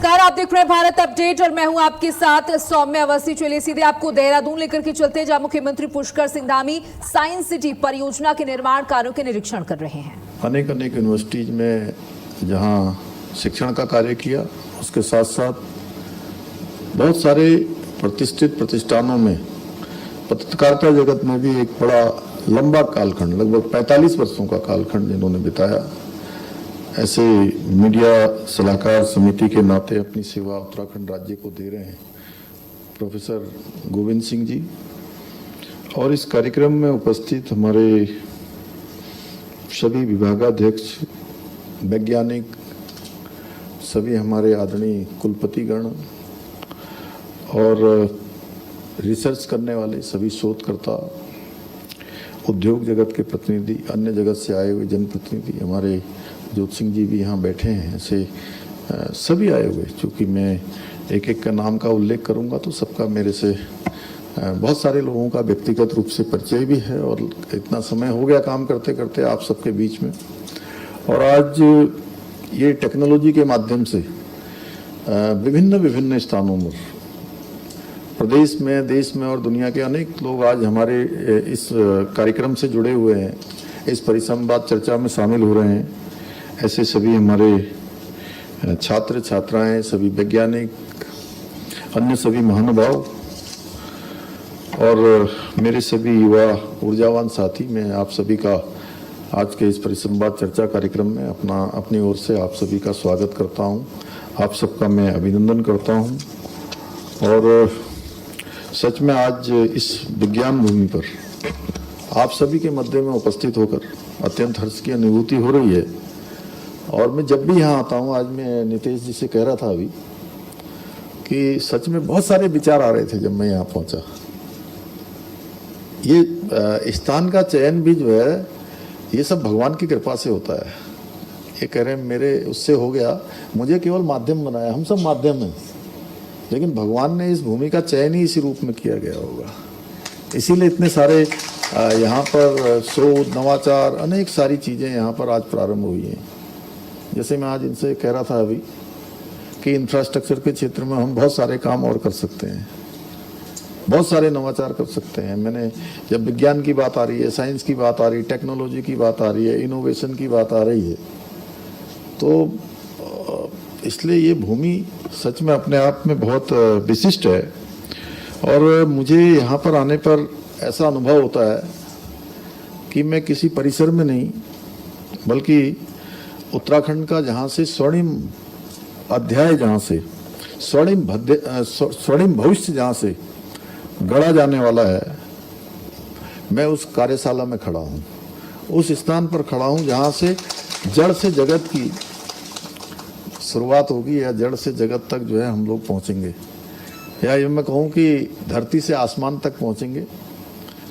नमस्कार, आप देख रहे हैं भारत अपडेट और मैं हूं आपके साथ सौम्य अवस्थी। चलिए सीधे आपको देहरादून लेकर के चलते हैं, जहां मुख्यमंत्री पुष्कर सिंह धामी साइंस सिटी परियोजना के निर्माण कार्यों के निरीक्षण कर रहे हैं। अनेक यूनिवर्सिटीज में जहां शिक्षण का कार्य किया, उसके साथ साथ बहुत सारे प्रतिष्ठित प्रतिष्ठानों में पत्रकारिता जगत में भी एक बड़ा लंबा कालखंड, लगभग 45 वर्षों का कालखंड इन्होंने बिताया। ऐसे मीडिया सलाहकार समिति के नाते अपनी सेवा उत्तराखंड राज्य को दे रहे हैं प्रोफेसर गोविंद सिंह जी। और इस कार्यक्रम में उपस्थित हमारे सभी विभागाध्यक्ष, वैज्ञानिक, सभी हमारे आदरणीय कुलपतिगण और रिसर्च करने वाले सभी शोधकर्ता, उद्योग जगत के प्रतिनिधि, अन्य जगत से आए हुए जनप्रतिनिधि, हमारे जोत सिंह जी भी यहाँ बैठे हैं, ऐसे सभी आए हुए। चूँकि मैं एक एक का नाम का उल्लेख करूँगा तो सबका मेरे से बहुत सारे लोगों का व्यक्तिगत रूप से परिचय भी है और इतना समय हो गया काम करते करते आप सबके बीच में। और आज ये टेक्नोलॉजी के माध्यम से विभिन्न स्थानों में, प्रदेश में, देश में और दुनिया के अनेक लोग आज हमारे इस कार्यक्रम से जुड़े हुए हैं, इस परिसंवाद चर्चा में शामिल हो रहे हैं। ऐसे सभी हमारे छात्र छात्राएं, सभी वैज्ञानिक, अन्य सभी महानुभाव और मेरे सभी युवा ऊर्जावान साथी, मैं आप सभी का आज के इस परिसंवाद चर्चा कार्यक्रम में अपनी ओर से आप सभी का स्वागत करता हूं। आप सबका मैं अभिनंदन करता हूं। और सच में आज इस विज्ञान भूमि पर आप सभी के मध्य में उपस्थित होकर अत्यंत हर्ष की अनुभूति हो रही है। और मैं जब भी यहाँ आता हूँ, आज मैं नितेश जी से कह रहा था अभी कि सच में बहुत सारे विचार आ रहे थे जब मैं यहाँ पहुँचा। ये स्थान का चयन भी जो है, ये सब भगवान की कृपा से होता है। ये कह रहे हैं मेरे उससे हो गया, मुझे केवल माध्यम बनाया, हम सब माध्यम हैं, लेकिन भगवान ने इस भूमि का चयन ही इसी रूप में किया गया होगा। इसीलिए इतने सारे यहाँ पर शोध, नवाचार, अनेक सारी चीज़ें यहाँ पर आज प्रारंभ हुई हैं। जैसे मैं आज इनसे कह रहा था अभी कि इंफ्रास्ट्रक्चर के क्षेत्र में हम बहुत सारे काम और कर सकते हैं, बहुत सारे नवाचार कर सकते हैं। मैंने जब विज्ञान की बात आ रही है, साइंस की बात आ रही है, टेक्नोलॉजी की बात आ रही है, इनोवेशन की बात आ रही है, तो इसलिए ये भूमि सच में अपने आप में बहुत विशिष्ट है। और मुझे यहाँ पर आने पर ऐसा अनुभव होता है कि मैं किसी परिसर में नहीं, बल्कि उत्तराखंड का जहाँ से स्वर्णिम अध्याय, जहाँ से स्वर्णिम भविष्य जहाँ से गढ़ा जाने वाला है, मैं उस कार्यशाला में खड़ा हूँ, उस स्थान पर खड़ा हूँ जहाँ से जड़ से जगत की शुरुआत होगी, या जड़ से जगत तक जो है हम लोग पहुँचेंगे, या ये मैं कहूँ कि धरती से आसमान तक पहुँचेंगे।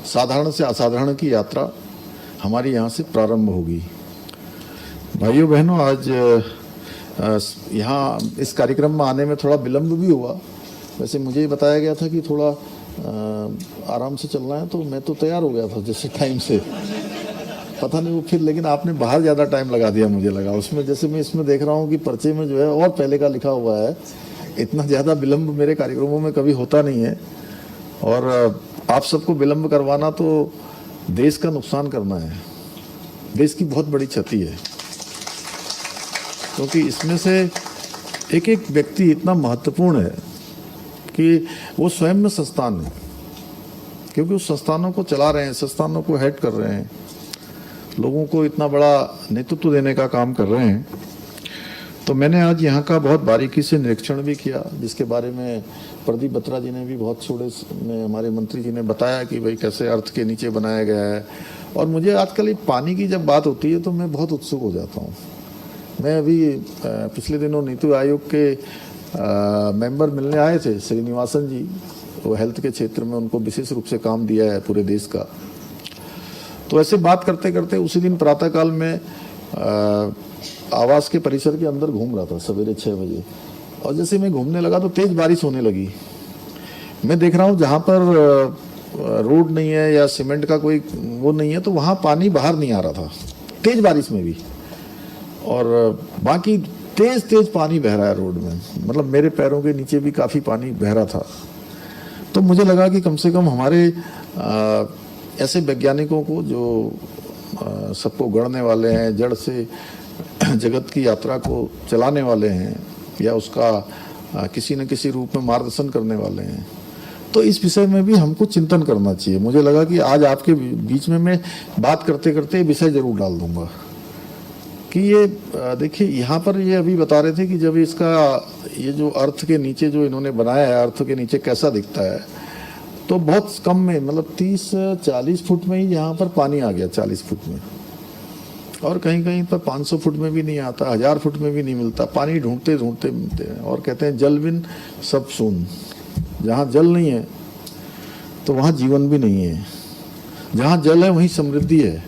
साधारण से असाधारण की यात्रा हमारी यहाँ से प्रारंभ होगी। भाइयों बहनों, आज यहाँ इस कार्यक्रम में आने में थोड़ा विलम्ब भी हुआ। वैसे मुझे बताया गया था कि थोड़ा आराम से चलना है, तो मैं तो तैयार हो गया था जैसे टाइम से, पता नहीं वो फिर, लेकिन आपने बाहर ज़्यादा टाइम लगा दिया, मुझे लगा उसमें। जैसे मैं इसमें देख रहा हूँ कि पर्चे में जो है और पहले का लिखा हुआ है। इतना ज़्यादा विलम्ब मेरे कार्यक्रमों में कभी होता नहीं है, और आप सबको विलम्ब करवाना तो देश का नुकसान करना है, देश की बहुत बड़ी क्षति है। क्योंकि इसमें से एक एक व्यक्ति इतना महत्वपूर्ण है कि वो स्वयं में संस्थान है, क्योंकि उस संस्थानों को चला रहे हैं, संस्थानों को हेड कर रहे हैं, लोगों को इतना बड़ा नेतृत्व देने का काम कर रहे हैं। तो मैंने आज यहाँ का बहुत बारीकी से निरीक्षण भी किया, जिसके बारे में प्रदीप बत्रा जी ने भी बहुत थोड़े में, हमारे मंत्री जी ने बताया कि भाई कैसे अर्थ के नीचे बनाया गया है। और मुझे आजकल ये पानी की जब बात होती है तो मैं बहुत उत्सुक हो जाता हूँ। मैं अभी पिछले दिनों नीति आयोग के मेंबर मिलने आए थे, श्रीनिवासन जी, वो हेल्थ के क्षेत्र में उनको विशेष रूप से काम दिया है पूरे देश का। तो ऐसे बात करते करते उसी दिन प्रातःकाल में आवास के परिसर के अंदर घूम रहा था सवेरे 6 बजे, और जैसे मैं घूमने लगा तो तेज बारिश होने लगी। मैं देख रहा हूँ जहाँ पर रोड नहीं है या सीमेंट का कोई वो नहीं है, तो वहाँ पानी बाहर नहीं आ रहा था तेज बारिश में भी। और बाकी तेज तेज पानी बह रहा है रोड में, मतलब मेरे पैरों के नीचे भी काफ़ी पानी बह रहा था। तो मुझे लगा कि कम से कम हमारे ऐसे वैज्ञानिकों को जो सबको गढ़ने वाले हैं, जड़ से जगत की यात्रा को चलाने वाले हैं, या उसका किसी न किसी रूप में मार्गदर्शन करने वाले हैं, तो इस विषय में भी हमको चिंतन करना चाहिए। मुझे लगा कि आज आपके बीच में मैं बात करते करते विषय जरूर डाल दूंगा कि ये देखिए, यहाँ पर ये अभी बता रहे थे कि जब इसका ये जो अर्थ के नीचे जो इन्होंने बनाया है, अर्थ के नीचे कैसा दिखता है, तो बहुत कम में, मतलब 30-40 फुट में ही यहाँ पर पानी आ गया, 40 फुट में, और कहीं कहीं पर 500 फुट में भी नहीं आता, 1000 फुट में भी नहीं मिलता। पानी ढूंढते ढूंढते मिलते हैं, और कहते हैं जल बिन सब सून। जहाँ जल नहीं है तो वहाँ जीवन भी नहीं है। जहाँ जल है वहीं समृद्धि है,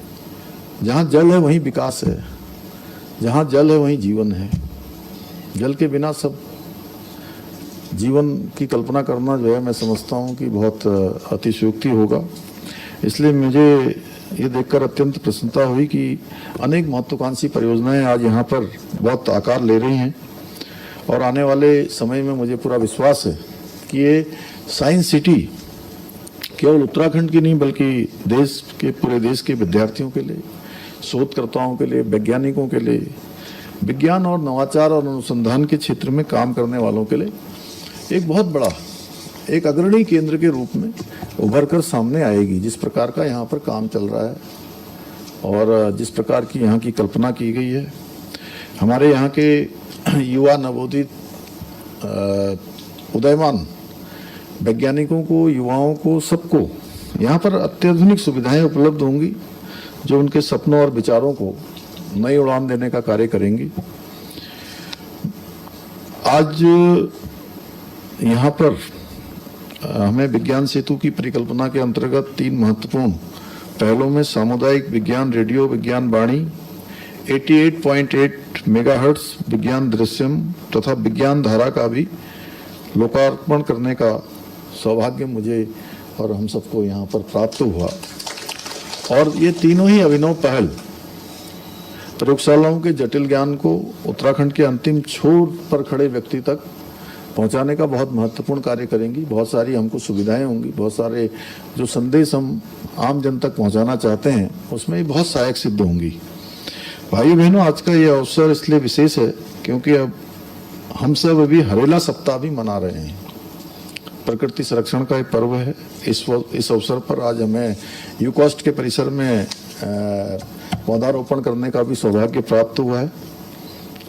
जहाँ जल है वहीं विकास है, जहाँ जल है वहीं जीवन है। जल के बिना सब जीवन की कल्पना करना जो है, मैं समझता हूँ कि बहुत अतिशयोक्ति होगा। इसलिए मुझे ये देखकर अत्यंत प्रसन्नता हुई कि अनेक महत्वाकांक्षी परियोजनाएं आज यहाँ पर बहुत आकार ले रही हैं, और आने वाले समय में मुझे पूरा विश्वास है कि ये साइंस सिटी केवल उत्तराखंड की नहीं, बल्कि देश के, पूरे देश के विद्यार्थियों के लिए, शोधकर्ताओं के लिए, वैज्ञानिकों के लिए, विज्ञान और नवाचार और अनुसंधान के क्षेत्र में काम करने वालों के लिए एक बहुत बड़ा, एक अग्रणी केंद्र के रूप में उभर कर सामने आएगी। जिस प्रकार का यहाँ पर काम चल रहा है और जिस प्रकार की यहाँ की कल्पना की गई है, हमारे यहाँ के युवा, नवोदित, उदयमान वैज्ञानिकों को, युवाओं को, सबको यहाँ पर अत्याधुनिक सुविधाएं उपलब्ध होंगी, जो उनके सपनों और विचारों को नई उड़ान देने का कार्य करेंगी। आज यहाँ पर हमें विज्ञान सेतु की परिकल्पना के अंतर्गत 3 महत्वपूर्ण पहलों में सामुदायिक विज्ञान रेडियो विज्ञान वाणी, 88.8 मेगाहर्ट्ज विज्ञान दृश्यम तथा विज्ञान धारा का भी लोकार्पण करने का सौभाग्य मुझे और हम सबको यहाँ पर प्राप्त हुआ। और ये तीनों ही अभिनव पहल प्रयोगशालाओं के जटिल ज्ञान को उत्तराखंड के अंतिम छोर पर खड़े व्यक्ति तक पहुंचाने का बहुत महत्वपूर्ण कार्य करेंगी। बहुत सारी हमको सुविधाएं होंगी, बहुत सारे जो संदेश हम आम जन तक पहुंचाना चाहते हैं उसमें भी बहुत सहायक सिद्ध होंगी। भाई बहनों, आज का ये अवसर इसलिए विशेष है क्योंकि अब हम सब अभी हरेला सप्ताह भी मना रहे हैं। प्रकृति संरक्षण का एक पर्व है। इस अवसर पर आज हमें यूकॉस्ट के परिसर में पौधारोपण करने का भी सौभाग्य प्राप्त हुआ है।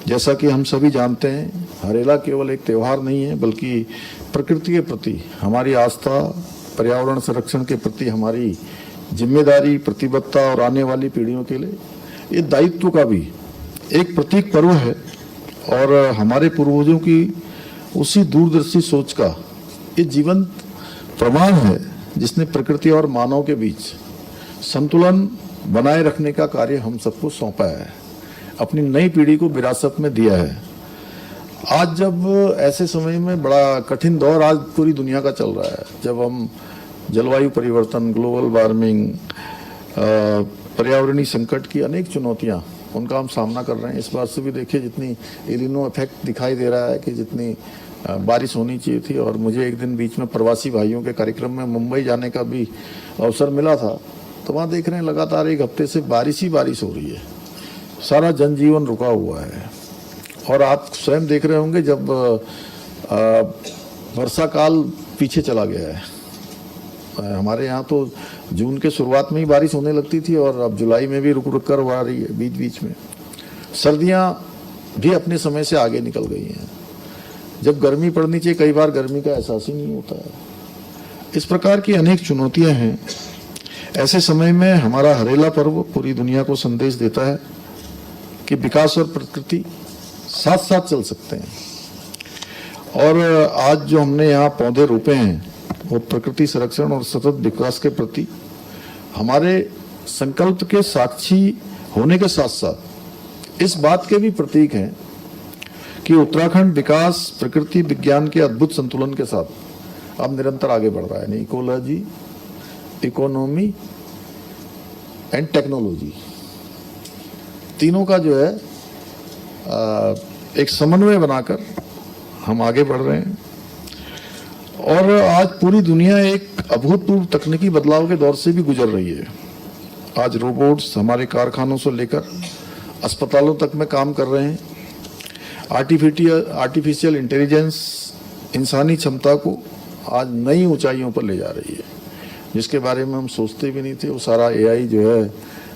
जैसा कि हम सभी जानते हैं, हरेला केवल एक त्यौहार नहीं है, बल्कि प्रकृति के प्रति हमारी आस्था, पर्यावरण संरक्षण के प्रति हमारी जिम्मेदारी, प्रतिबद्धता और आने वाली पीढ़ियों के लिए ये दायित्व का भी एक प्रतीक पर्व है। और हमारे पूर्वजों की उसी दूरदर्शी सोच का ये जीवंत प्रमाण है, जिसने प्रकृति और मानव के बीच संतुलन बनाए रखने का कार्य हम सबको सौंपा है, अपनी नई पीढ़ी को विरासत में दिया है। आज जब ऐसे समय में बड़ा कठिन दौर आज पूरी दुनिया का चल रहा है, जब हम जलवायु परिवर्तन, ग्लोबल वार्मिंग, पर्यावरणीय संकट की अनेक चुनौतियां, उनका हम सामना कर रहे हैं। इस बार से भी देखिए जितनी एलिनो इफेक्ट दिखाई दे रहा है कि जितनी बारिश होनी चाहिए थी। और मुझे एक दिन बीच में प्रवासी भाइयों के कार्यक्रम में मुंबई जाने का भी अवसर मिला था, तो वहाँ देख रहे हैं लगातार 1 हफ्ते से बारिश ही बारिश हो रही है, सारा जनजीवन रुका हुआ है। और आप स्वयं देख रहे होंगे जब वर्षा काल पीछे चला गया है। हमारे यहाँ तो जून के शुरुआत में ही बारिश होने लगती थी और अब जुलाई में भी रुक रुक कर आ रही है। बीच बीच में सर्दियाँ भी अपने समय से आगे निकल गई हैं। जब गर्मी पड़नी चाहिए, कई बार गर्मी का एहसास ही नहीं होता है। इस प्रकार की अनेक चुनौतियां हैं। ऐसे समय में हमारा हरेला पर्व पूरी दुनिया को संदेश देता है कि विकास और प्रकृति साथ साथ चल सकते हैं। और आज जो हमने यहाँ पौधे रोपे हैं वो प्रकृति संरक्षण और सतत विकास के प्रति हमारे संकल्प के साक्षी होने के साथ साथ इस बात के भी प्रतीक हैं कि उत्तराखंड विकास, प्रकृति, विज्ञान के अद्भुत संतुलन के साथ अब निरंतर आगे बढ़ रहा है। इकोलॉजी, इकोनॉमी एंड टेक्नोलॉजी, तीनों का जो है एक समन्वय बनाकर हम आगे बढ़ रहे हैं। और आज पूरी दुनिया एक अभूतपूर्व तकनीकी बदलाव के दौर से भी गुजर रही है। आज रोबोट्स हमारे कारखानों से लेकर अस्पतालों तक में काम कर रहे हैं। आर्टिफिशियल इंटेलिजेंस इंसानी क्षमता को आज नई ऊंचाइयों पर ले जा रही है, जिसके बारे में हम सोचते भी नहीं थे। वो सारा एआई जो है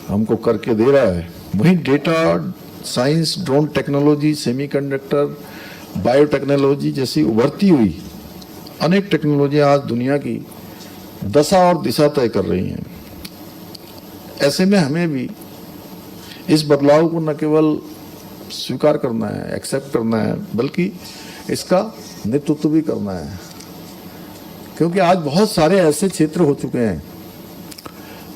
हमको करके दे रहा है। वहीं data science, drone technology, semiconductor, biotechnology जैसी उभरती हुई अनेक टेक्नोलॉजियां आज दुनिया की दशा और दिशा तय कर रही हैं। ऐसे में हमें भी इस बदलाव को न केवल स्वीकार करना है, एक्सेप्ट करना है, बल्कि इसका नेतृत्व भी करना है। क्योंकि आज बहुत सारे ऐसे क्षेत्र हो चुके हैं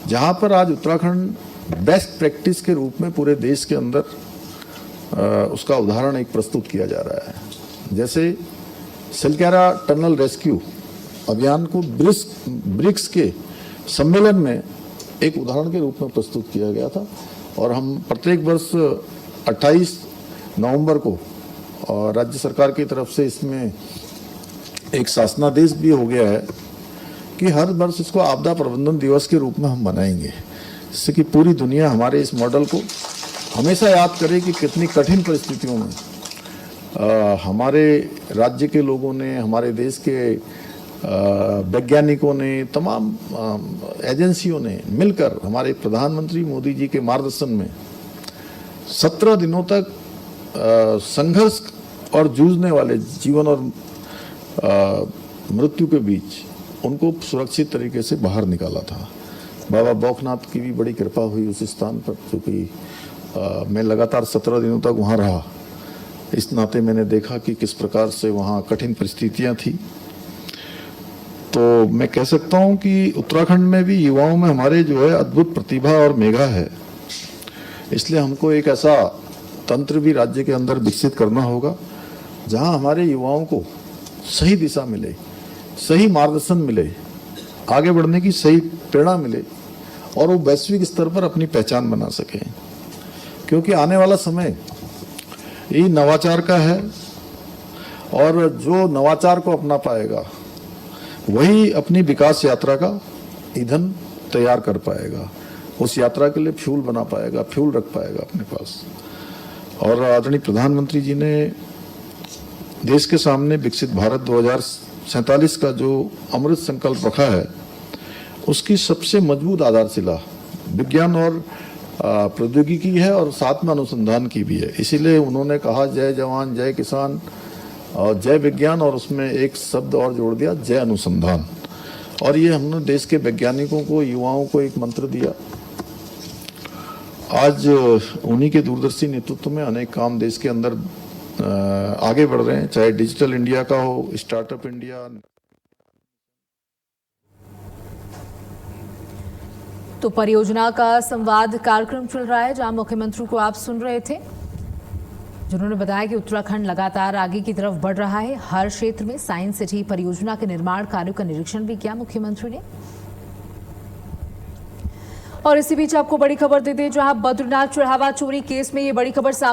जहां पर आज उत्तराखंड बेस्ट प्रैक्टिस के रूप में पूरे देश के अंदर उसका उदाहरण एक प्रस्तुत किया जा रहा है। जैसे सिलक्यारा टनल रेस्क्यू अभियान को ब्रिक्स के सम्मेलन में एक उदाहरण के रूप में प्रस्तुत किया गया था। और हम प्रत्येक वर्ष 28 नवंबर को और राज्य सरकार की तरफ से इसमें एक शासनादेश भी हो गया है कि हर वर्ष इसको आपदा प्रबंधन दिवस के रूप में हम मनाएंगे, जिससे कि पूरी दुनिया हमारे इस मॉडल को हमेशा याद करे कि कितनी कठिन परिस्थितियों में हमारे राज्य के लोगों ने, हमारे देश के वैज्ञानिकों ने, तमाम एजेंसियों ने मिलकर हमारे प्रधानमंत्री मोदी जी के मार्गदर्शन में 17 दिनों तक संघर्ष और जूझने वाले जीवन और मृत्यु के बीच उनको सुरक्षित तरीके से बाहर निकाला था। बाबा बौखनाथ की भी बड़ी कृपा हुई उस स्थान पर, क्योंकि मैं लगातार 17 दिनों तक वहाँ रहा। इस नाते मैंने देखा कि किस प्रकार से वहाँ कठिन परिस्थितियाँ थी। तो मैं कह सकता हूँ कि उत्तराखंड में भी युवाओं में हमारे जो है अद्भुत प्रतिभा और मेधा है। इसलिए हमको एक ऐसा तंत्र भी राज्य के अंदर विकसित करना होगा जहाँ हमारे युवाओं को सही दिशा मिले, सही मार्गदर्शन मिले, आगे बढ़ने की सही प्रेरणा मिले और वो वैश्विक स्तर पर अपनी पहचान बना सकें। क्योंकि आने वाला समय ये नवाचार का है और जो नवाचार को अपना पाएगा वही अपनी विकास यात्रा का ईंधन तैयार कर पाएगा, उस यात्रा के लिए फ्यूल बना पाएगा, फ्यूल रख पाएगा अपने पास। और आदरणीय प्रधानमंत्री जी ने देश के सामने विकसित भारत 2047 का जो अमृत संकल्प रखा है, उसकी सबसे मजबूत आधारशिला विज्ञान और प्रौद्योगिकी है और साथ में अनुसंधान की भी है। इसीलिए उन्होंने कहा जय जवान जय किसान और जय विज्ञान, और उसमें एक शब्द और जोड़ दिया जय अनुसंधान। और ये हमने देश के वैज्ञानिकों को, युवाओं को एक मंत्र दिया। आज उन्हीं के दूरदर्शी नेतृत्व में अनेक काम देश के अंदर आगे बढ़ रहे हैं, चाहे डिजिटल इंडिया का हो, स्टार्टअप इंडिया। तो परियोजना का संवाद कार्यक्रम चल रहा है जहां मुख्यमंत्री को आप सुन रहे थे, जिन्होंने बताया कि उत्तराखंड लगातार आगे की तरफ बढ़ रहा है। हर क्षेत्र में साइंस सिटी परियोजना के निर्माण कार्यों का निरीक्षण भी किया मुख्यमंत्री ने। और इसी बीच आपको बड़ी खबर देते हैं, जहां बद्रीनाथ चढ़ावा चोरी केस में ये बड़ी खबर सामने